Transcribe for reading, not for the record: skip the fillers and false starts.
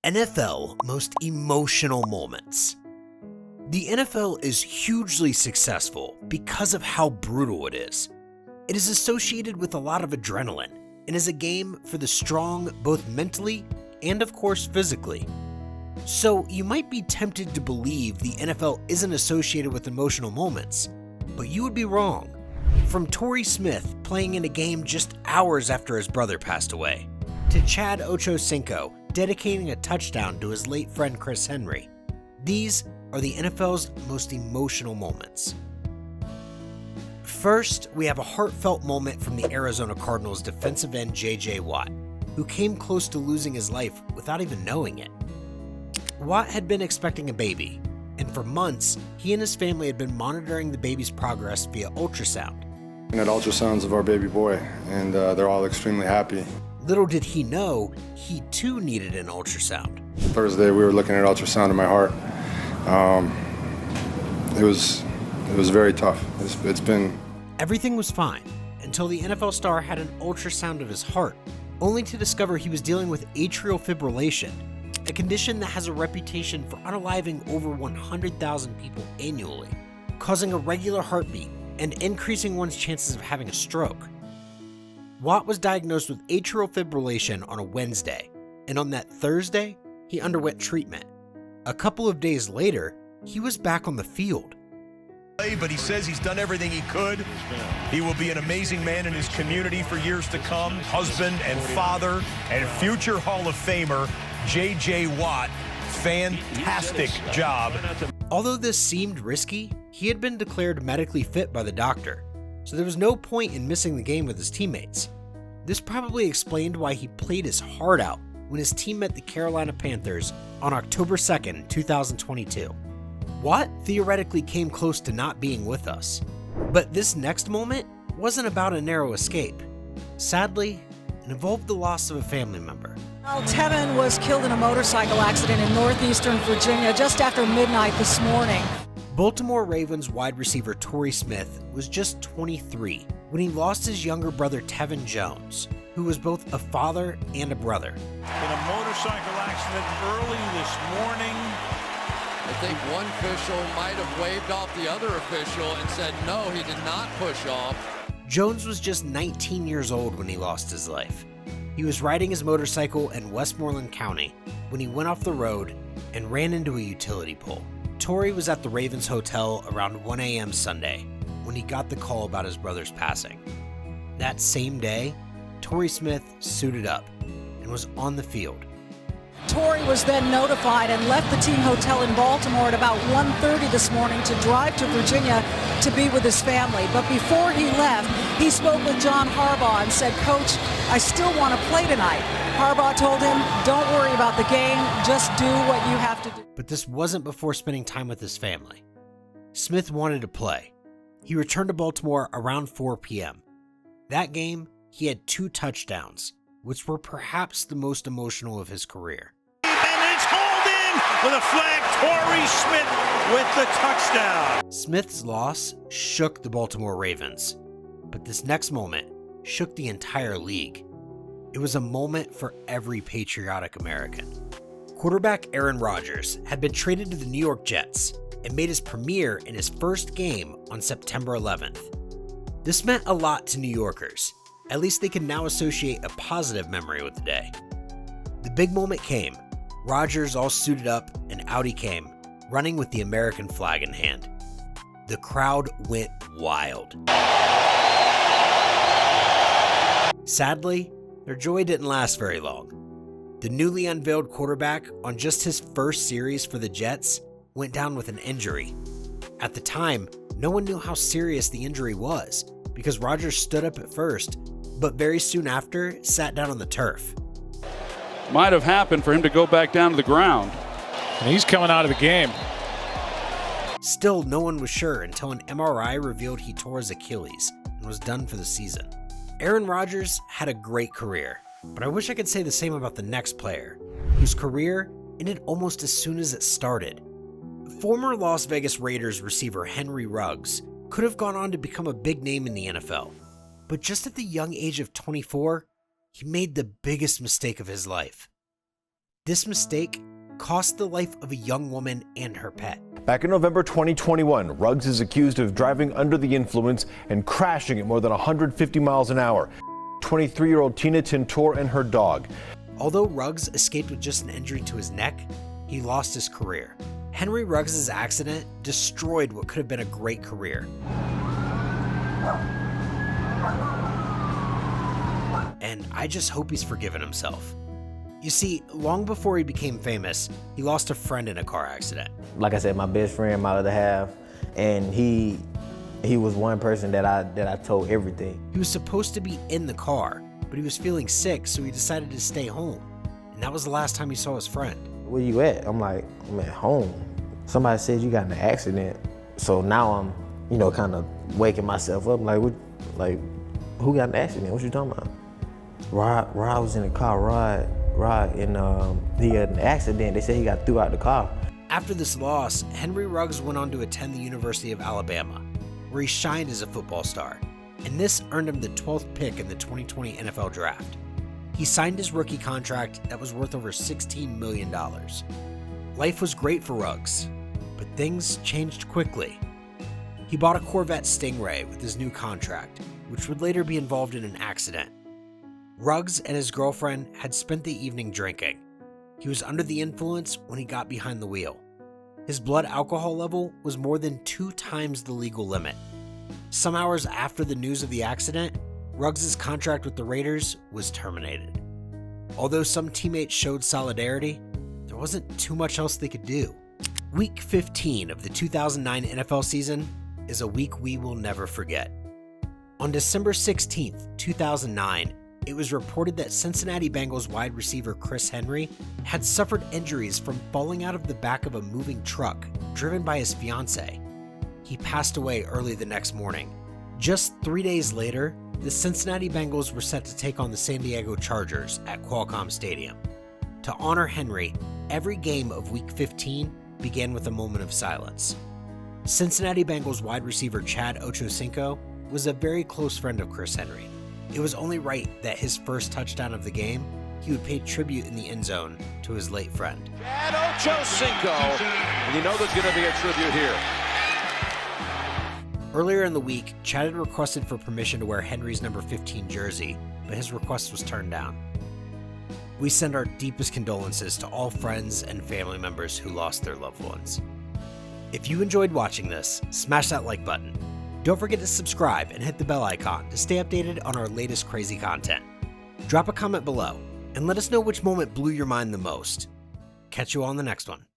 NFL Most Emotional Moments. The NFL is hugely successful because of how brutal it is. It is associated with a lot of adrenaline and is a game for the strong both mentally and of course physically. So you might be tempted to believe the NFL isn't associated with emotional moments, but you would be wrong. From Torrey Smith playing in a game just hours after his brother passed away, to Chad Ochocinco dedicating a touchdown to his late friend Chris Henry. These are the NFL's most emotional moments. First, we have a heartfelt moment from the Arizona Cardinals defensive end J.J. Watt, who came close to losing his life without even knowing it. Watt had been expecting a baby, and for months, he and his family had been monitoring the baby's progress via ultrasound. We had ultrasounds of our baby boy, and they're all extremely happy. Little did he know, he too needed an ultrasound. Thursday, we were looking at ultrasound of my heart. It was very tough. It's been... Everything was fine until the NFL star had an ultrasound of his heart, only to discover he was dealing with atrial fibrillation, a condition that has a reputation for unaliving over 100,000 people annually, causing irregular heartbeat and increasing one's chances of having a stroke. Watt was diagnosed with atrial fibrillation on a Wednesday, and on that Thursday, he underwent treatment. A couple of days later, he was back on the field. But he says he's done everything he could. He will be an amazing man in his community for years to come, husband and father and future Hall of Famer J.J. Watt. Fantastic job. Although this seemed risky, he had been declared medically fit by the doctor, so there was no point in missing the game with his teammates. This probably explained why he played his heart out when his team met the Carolina Panthers on October 2nd, 2022. Watt theoretically came close to not being with us, but this next moment wasn't about a narrow escape. Sadly, it involved the loss of a family member. Tevin was killed in a motorcycle accident in northeastern Virginia just after midnight this morning. Baltimore Ravens wide receiver Torrey Smith was just 23 when he lost his younger brother Tevin Jones, who was both a father and a brother. In a motorcycle accident early this morning. I think one official might have waved off the other official and said no, he did not push off. Jones was just 19 years old when he lost his life. He was riding his motorcycle in Westmoreland County when he went off the road and ran into a utility pole. Torrey was at the Ravens Hotel around 1 a.m. Sunday when he got the call about his brother's passing. That same day, Torrey Smith suited up and was on the field. Torrey was then notified and left the team hotel in Baltimore at about 1:30 this morning to drive to Virginia to be with his family. But before he left, he spoke with John Harbaugh and said, "Coach, I still want to play tonight." Harbaugh told him, "Don't worry about the game, just do what you have to do." But this wasn't before spending time with his family. Smith wanted to play. He returned to Baltimore around 4 p.m. That game, he had 2 touchdowns, which were perhaps the most emotional of his career. And it's hauled in with a flag. Torrey Smith with the touchdown. Smith's loss shook the Baltimore Ravens, but this next moment shook the entire league. It was a moment for every patriotic American. Quarterback Aaron Rodgers had been traded to the New York Jets and made his premiere in his first game on September 11th. This meant a lot to New Yorkers. At least they can now associate a positive memory with the day. The big moment came. Rodgers all suited up and out he came, running with the American flag in hand. The crowd went wild. Sadly, their joy didn't last very long. The newly unveiled quarterback on just his first series for the Jets went down with an injury. At the time, no one knew how serious the injury was because Rodgers stood up at first, but very soon after sat down on the turf. Might have happened for him to go back down to the ground. And he's coming out of the game. Still, no one was sure until an MRI revealed he tore his Achilles and was done for the season. Aaron Rodgers had a great career, but I wish I could say the same about the next player, whose career ended almost as soon as it started. Former Las Vegas Raiders receiver Henry Ruggs could have gone on to become a big name in the NFL, but just at the young age of 24, he made the biggest mistake of his life. This mistake cost the life of a young woman and her pet. Back in November 2021, Ruggs is accused of driving under the influence and crashing at more than 150 miles an hour. 23-year-old Tina Tintor and her dog. Although Ruggs escaped with just an injury to his neck, he lost his career. Henry Ruggs' accident destroyed what could have been a great career. And I just hope he's forgiven himself. You see, long before he became famous, he lost a friend in a car accident. Like I said, my best friend, my other half, and he was one person that I told everything. He was supposed to be in the car, but he was feeling sick, so he decided to stay home. And that was the last time he saw his friend. Where you at? I'm like, I'm at home. Somebody said you got in an accident. So now I'm, kind of waking myself up. Like, who got in an accident? What you talking about? Rod was in the car, Rod, and he had an accident. They said he got threw out the car. After this loss, Henry Ruggs went on to attend the University of Alabama, where he shined as a football star, and this earned him the 12th pick in the 2020 NFL Draft. He signed his rookie contract that was worth over $16 million. Life was great for Ruggs, but things changed quickly. He bought a Corvette Stingray with his new contract, which would later be involved in an accident. Ruggs and his girlfriend had spent the evening drinking. He was under the influence when he got behind the wheel. His blood alcohol level was more than 2 times the legal limit. Some hours after the news of the accident, Ruggs' contract with the Raiders was terminated. Although some teammates showed solidarity, there wasn't too much else they could do. Week 15 of the 2009 NFL season is a week we will never forget. On December 16th, 2009, it was reported that Cincinnati Bengals wide receiver Chris Henry had suffered injuries from falling out of the back of a moving truck driven by his fiancée. He passed away early the next morning. Just 3 days later, the Cincinnati Bengals were set to take on the San Diego Chargers at Qualcomm Stadium. To honor Henry, every game of Week 15 began with a moment of silence. Cincinnati Bengals wide receiver Chad Ochocinco was a very close friend of Chris Henry. It was only right that his first touchdown of the game, he would pay tribute in the end zone to his late friend. Chad Ochocinco, and you know there's going to be a tribute here. Earlier in the week, Chad had requested for permission to wear Henry's number 15 jersey, but his request was turned down. We send our deepest condolences to all friends and family members who lost their loved ones. If you enjoyed watching this, smash that like button. Don't forget to subscribe and hit the bell icon to stay updated on our latest crazy content. Drop a comment below and let us know which moment blew your mind the most. Catch you on the next one.